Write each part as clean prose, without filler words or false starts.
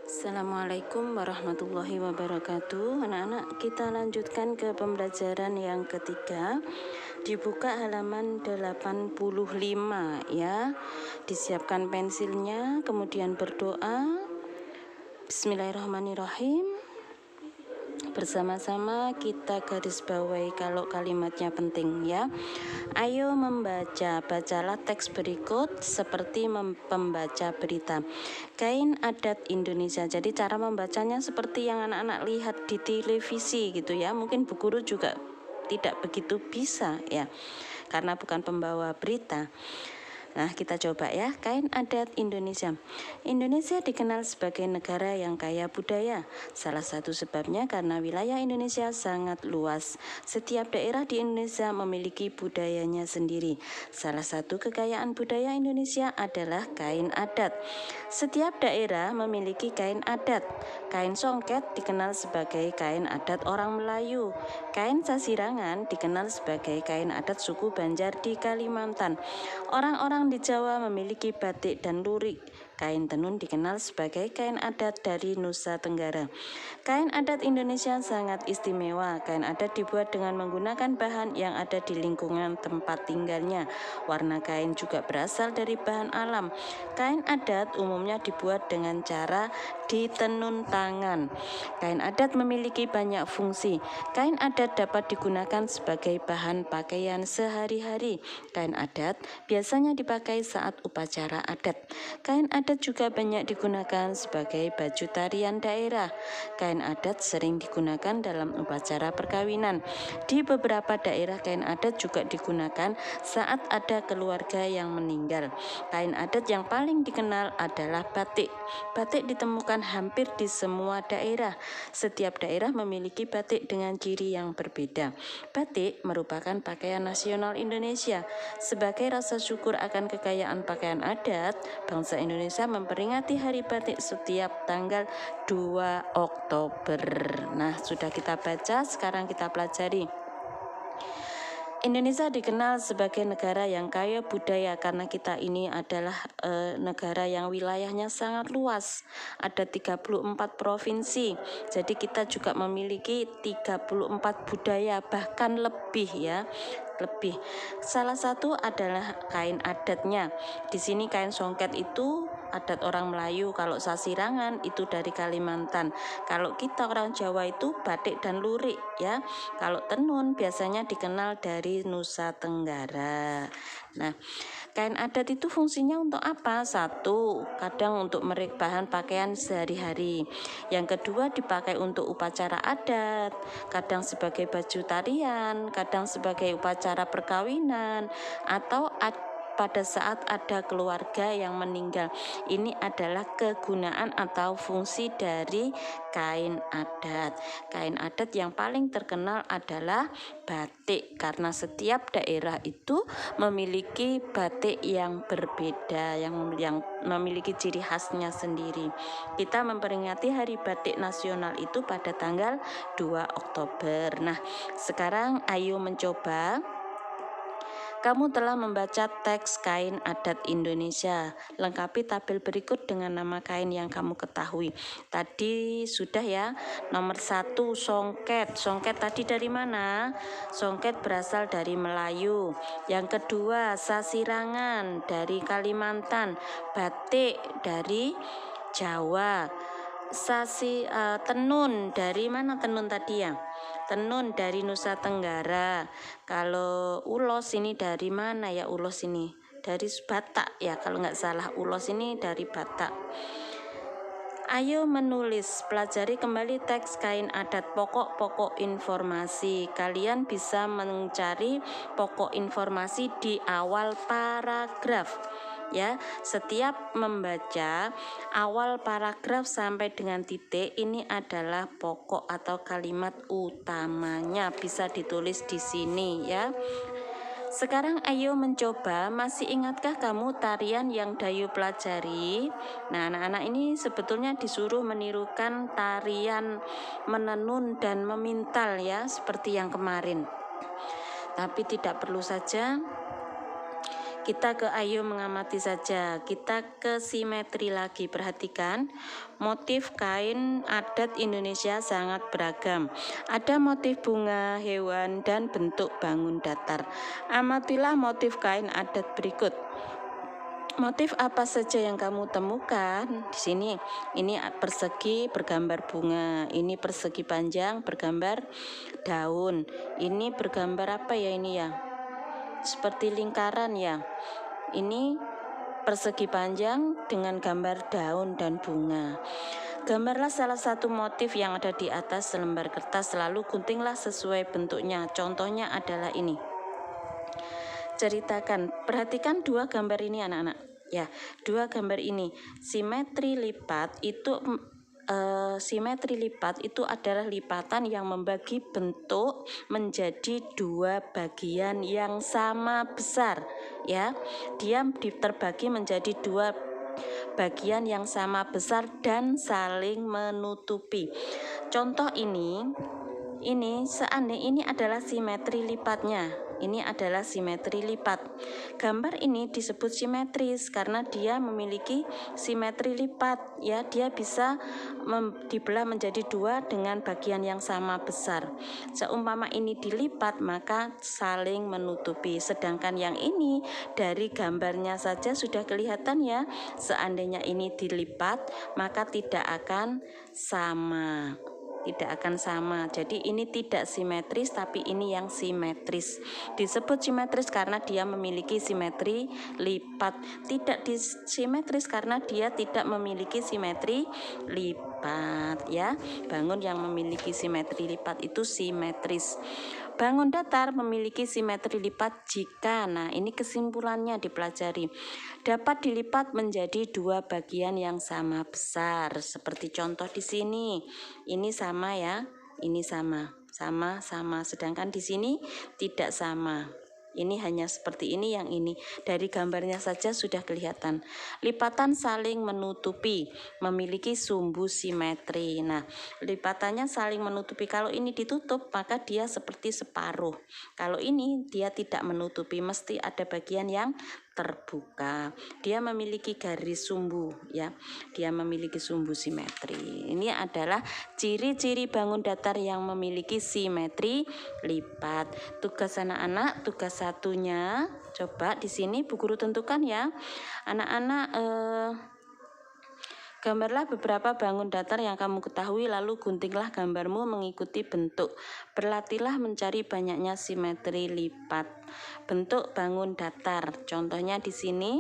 Assalamualaikum warahmatullahi wabarakatuh. Anak-anak, kita lanjutkan ke pembelajaran yang ketiga. Dibuka halaman 85 ya. Disiapkan pensilnya, kemudian berdoa. Bismillahirrahmanirrahim. Bersama-sama kita garis bawahi kalau kalimatnya penting ya. Ayo membaca, bacalah teks berikut seperti membaca berita. Kain adat Indonesia. Jadi cara membacanya seperti yang anak-anak lihat di televisi gitu ya. Mungkin Bu Guru juga tidak begitu bisa ya, karena bukan pembawa berita. Nah, kita coba ya. Kain adat Indonesia. Indonesia dikenal sebagai negara yang kaya budaya. Salah satu sebabnya karena wilayah Indonesia sangat luas. Setiap daerah di Indonesia memiliki budayanya sendiri. Salah satu kekayaan budaya Indonesia adalah kain adat. Setiap daerah memiliki kain adat. Kain songket dikenal sebagai kain adat orang Melayu. Kain sasirangan dikenal sebagai kain adat suku Banjar di Kalimantan. Orang-orang di Jawa memiliki batik dan lurik. Kain tenun dikenal sebagai kain adat dari Nusa Tenggara. Kain adat Indonesia sangat istimewa. Kain adat dibuat dengan menggunakan bahan yang ada di lingkungan tempat tinggalnya. Warna kain juga berasal dari bahan alam. Kain adat umumnya dibuat dengan cara ditenun tangan. Kain adat memiliki banyak fungsi. Kain adat dapat digunakan sebagai bahan pakaian sehari-hari. Kain adat biasanya dipakai saat upacara adat. Kain adat juga banyak digunakan sebagai baju tarian daerah. Kain adat sering digunakan dalam upacara perkawinan. Di beberapa daerah kain adat juga digunakan saat ada keluarga yang meninggal. Kain adat yang paling dikenal adalah batik. Batik ditemukan hampir di semua daerah. Setiap daerah memiliki batik dengan ciri yang berbeda. Batik merupakan pakaian nasional Indonesia. Sebagai rasa syukur akan kekayaan pakaian adat, bangsa Indonesia memperingati Hari Batik setiap tanggal 2 Oktober. Nah, sudah kita baca, sekarang kita pelajari. Indonesia dikenal sebagai negara yang kaya budaya karena kita ini adalah negara yang wilayahnya sangat luas. Ada 34 provinsi. Jadi kita juga memiliki 34 budaya, bahkan lebih ya. Lebih. Salah satu adalah kain adatnya. Di sini kain songket itu adat orang Melayu, kalau sasirangan itu dari Kalimantan. Kalau kita orang Jawa itu batik dan lurik ya. Kalau tenun biasanya dikenal dari Nusa Tenggara. Nah, kain adat itu fungsinya untuk apa? Satu, kadang untuk bahan pakaian sehari-hari. Yang kedua, dipakai untuk upacara adat, kadang sebagai baju tarian, kadang sebagai upacara perkawinan, atau pada saat ada keluarga yang meninggal. Ini adalah kegunaan atau fungsi dari kain adat. Kain adat yang paling terkenal adalah batik, karena setiap daerah itu memiliki batik yang berbeda, yang memiliki ciri khasnya sendiri. Kita memperingati Hari Batik Nasional itu pada tanggal 2 Oktober. Nah, sekarang ayo mencoba. Kamu telah membaca teks kain adat Indonesia. Lengkapi tabel berikut dengan nama kain yang kamu ketahui. Tadi sudah ya. Nomor 1, songket. Songket tadi dari mana? Songket berasal dari Melayu. Yang kedua, sasirangan dari Kalimantan. Batik dari Jawa. Tenun dari mana tenun tadi ya? Tenun dari Nusa Tenggara. Kalau ulos ini dari mana ya? Ulos ini dari Batak ya, kalau nggak salah. Ulos ini dari Batak. Ayo menulis, pelajari kembali teks kain adat, pokok-pokok informasi. Kalian bisa mencari pokok informasi di awal paragraf. Ya, setiap membaca awal paragraf sampai dengan titik ini adalah pokok atau kalimat utamanya, bisa ditulis di sini ya. Sekarang ayo mencoba. Masih ingatkah kamu tarian yang Dayu pelajari? Nah, anak-anak ini sebetulnya disuruh menirukan tarian menenun dan memintal ya, seperti yang kemarin. Tapi tidak perlu saja. Kita ke ayo mengamati saja. Kita ke simetri lagi. Perhatikan, motif kain adat Indonesia sangat beragam. Ada motif bunga, hewan, dan bentuk bangun datar. Amatilah motif kain adat berikut. Motif apa saja yang kamu temukan di sini? Ini persegi bergambar bunga, ini persegi panjang bergambar daun. Ini bergambar apa ya ini ya? Seperti lingkaran ya. Ini persegi panjang dengan gambar daun dan bunga. Gambarlah salah satu motif yang ada di atas selembar kertas, lalu guntinglah sesuai bentuknya. Contohnya adalah ini. Ceritakan, perhatikan dua gambar ini anak-anak. Ya, dua gambar ini simetri lipat itu adalah lipatan yang membagi bentuk menjadi dua bagian yang sama besar. Ya, dia terbagi menjadi dua bagian yang sama besar dan saling menutupi. Contoh ini seandainya ini adalah simetri lipatnya. Ini adalah simetri lipat. Gambar ini disebut simetris karena dia memiliki simetri lipat. Ya, dia bisa dibelah menjadi dua dengan bagian yang sama besar. Seumpama ini dilipat maka saling menutupi. Sedangkan yang ini dari gambarnya saja sudah kelihatan ya. Seandainya ini dilipat maka tidak akan sama. Jadi ini tidak simetris, tapi ini yang simetris. Disebut simetris karena dia memiliki simetri lipat. Tidak disimetris karena dia tidak memiliki simetri lipat ya. Bangun yang memiliki simetri lipat itu simetris. Bangun datar memiliki simetri lipat jika, nah ini kesimpulannya dipelajari, dapat dilipat menjadi dua bagian yang sama besar. Seperti contoh di sini, ini sama ya, ini sama. Sedangkan di sini tidak sama. Ini hanya seperti ini, yang ini dari gambarnya saja sudah kelihatan. Lipatan saling menutupi, memiliki sumbu simetri. Nah, lipatannya saling menutupi. Kalau ini ditutup, maka dia seperti separuh. Kalau ini dia tidak menutupi, mesti ada bagian yang terbuka. Dia memiliki garis sumbu ya. Dia memiliki sumbu simetri. Ini adalah ciri-ciri bangun datar yang memiliki simetri lipat. Tugas anak-anak, tugas satunya coba di sini Bu Guru tentukan ya. Anak-anak gambarlah beberapa bangun datar yang kamu ketahui, lalu guntinglah gambarmu mengikuti bentuk. Berlatihlah mencari banyaknya simetri lipat. Bentuk bangun datar. Contohnya di sini,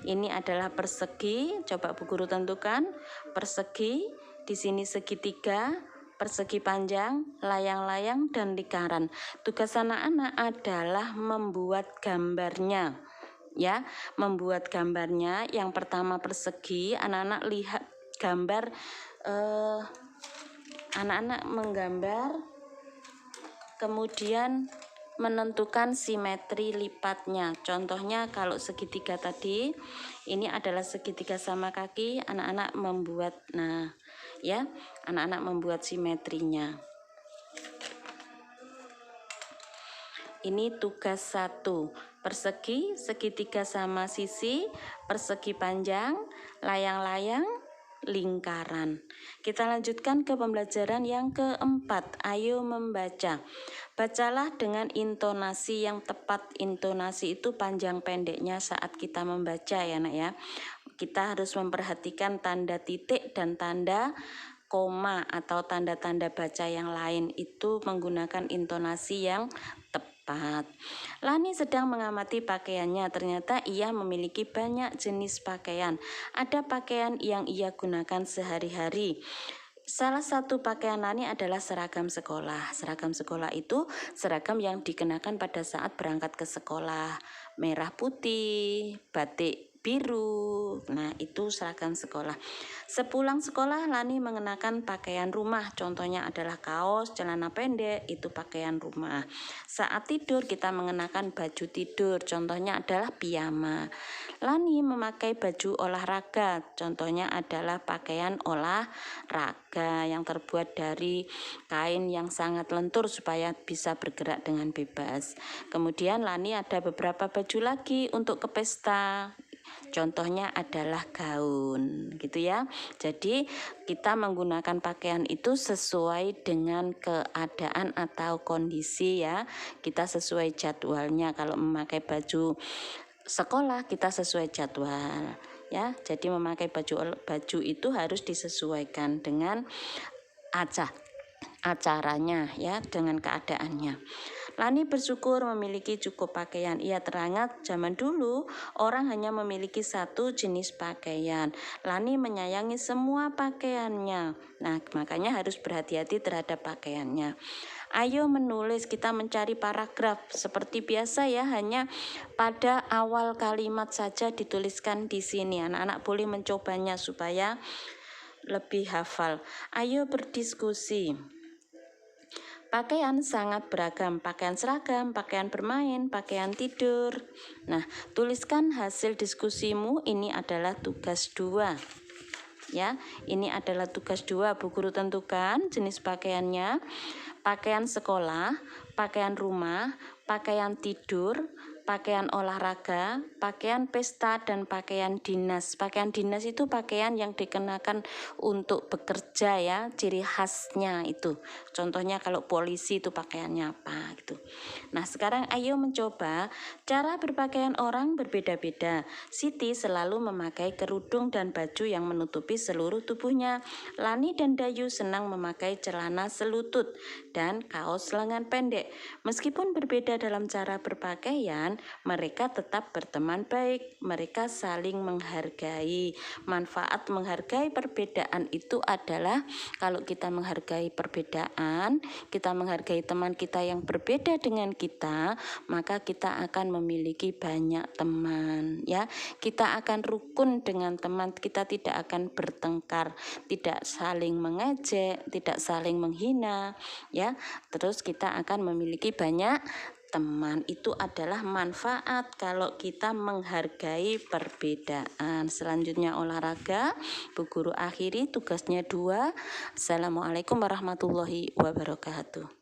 ini adalah persegi. Coba Bu Guru tentukan. Persegi, di sini segitiga, persegi panjang, layang-layang, dan lingkaran. Tugas anak-anak adalah membuat gambarnya. Ya, membuat gambarnya. Yang pertama persegi, anak-anak lihat gambar, anak-anak menggambar, kemudian menentukan simetri lipatnya. Contohnya kalau segitiga tadi, ini adalah segitiga sama kaki, anak-anak membuat, nah ya, anak-anak membuat simetrinya. Ini tugas 1, persegi, segitiga sama sisi, persegi panjang, layang-layang, lingkaran. Kita lanjutkan ke pembelajaran yang keempat. Ayo membaca. Bacalah dengan intonasi yang tepat. Intonasi itu panjang pendeknya saat kita membaca ya nak ya. Kita harus memperhatikan tanda titik dan tanda koma atau tanda-tanda baca yang lain itu menggunakan intonasi yang tepat. Lani sedang mengamati pakaiannya. Ternyata ia memiliki banyak jenis pakaian. Ada pakaian yang ia gunakan sehari-hari. Salah satu pakaian Lani adalah seragam sekolah. Seragam sekolah itu seragam yang dikenakan pada saat berangkat ke sekolah. Merah putih, batik biru. Nah, itu seragam sekolah. Sepulang sekolah, Lani mengenakan pakaian rumah. Contohnya adalah kaos, celana pendek, itu pakaian rumah. Saat tidur, kita mengenakan baju tidur. Contohnya adalah piyama. Lani memakai baju olahraga, contohnya adalah pakaian olahraga yang terbuat dari kain yang sangat lentur supaya bisa bergerak dengan bebas. Kemudian Lani ada beberapa baju lagi untuk ke pesta. Contohnya adalah gaun, gitu ya. Jadi kita menggunakan pakaian itu sesuai dengan keadaan atau kondisi ya. Kita sesuai jadwalnya. Kalau memakai baju sekolah kita sesuai jadwal ya. Jadi memakai baju itu harus disesuaikan dengan acaranya ya, dengan keadaannya. Lani bersyukur memiliki cukup pakaian. Ia teringat zaman dulu orang hanya memiliki satu jenis pakaian. Lani menyayangi semua pakaiannya. Nah, makanya harus berhati-hati terhadap pakaiannya. Ayo menulis, kita mencari paragraf seperti biasa ya, hanya pada awal kalimat saja dituliskan di sini. Anak-anak boleh mencobanya supaya lebih hafal. Ayo berdiskusi. Pakaian sangat beragam, pakaian seragam, pakaian bermain, pakaian tidur. Nah, tuliskan hasil diskusimu, ini adalah tugas 2. Ya, ini adalah tugas 2. Bu guru tentukan jenis pakaiannya, pakaian sekolah, pakaian rumah, pakaian tidur, pakaian olahraga, pakaian pesta, dan pakaian dinas. Pakaian dinas itu pakaian yang dikenakan untuk bekerja ya, ciri khasnya itu. Contohnya kalau polisi itu pakaiannya apa gitu. Nah, sekarang ayo mencoba. Cara berpakaian orang berbeda-beda. Siti selalu memakai kerudung dan baju yang menutupi seluruh tubuhnya. Lani dan Dayu senang memakai celana selutut dan kaos lengan pendek. Meskipun berbeda dalam cara berpakaian, mereka tetap berteman baik. Mereka saling menghargai. Manfaat menghargai perbedaan itu adalah kalau kita menghargai perbedaan, kita menghargai teman kita yang berbeda dengan kita, maka kita akan memiliki banyak teman ya. Kita akan rukun dengan teman, kita tidak akan bertengkar, tidak saling mengejek, tidak saling menghina ya. Terus kita akan memiliki banyak teman. Itu adalah manfaat kalau kita menghargai perbedaan. Selanjutnya olahraga. Bu guru akhiri tugasnya 2. Assalamualaikum warahmatullahi wabarakatuh.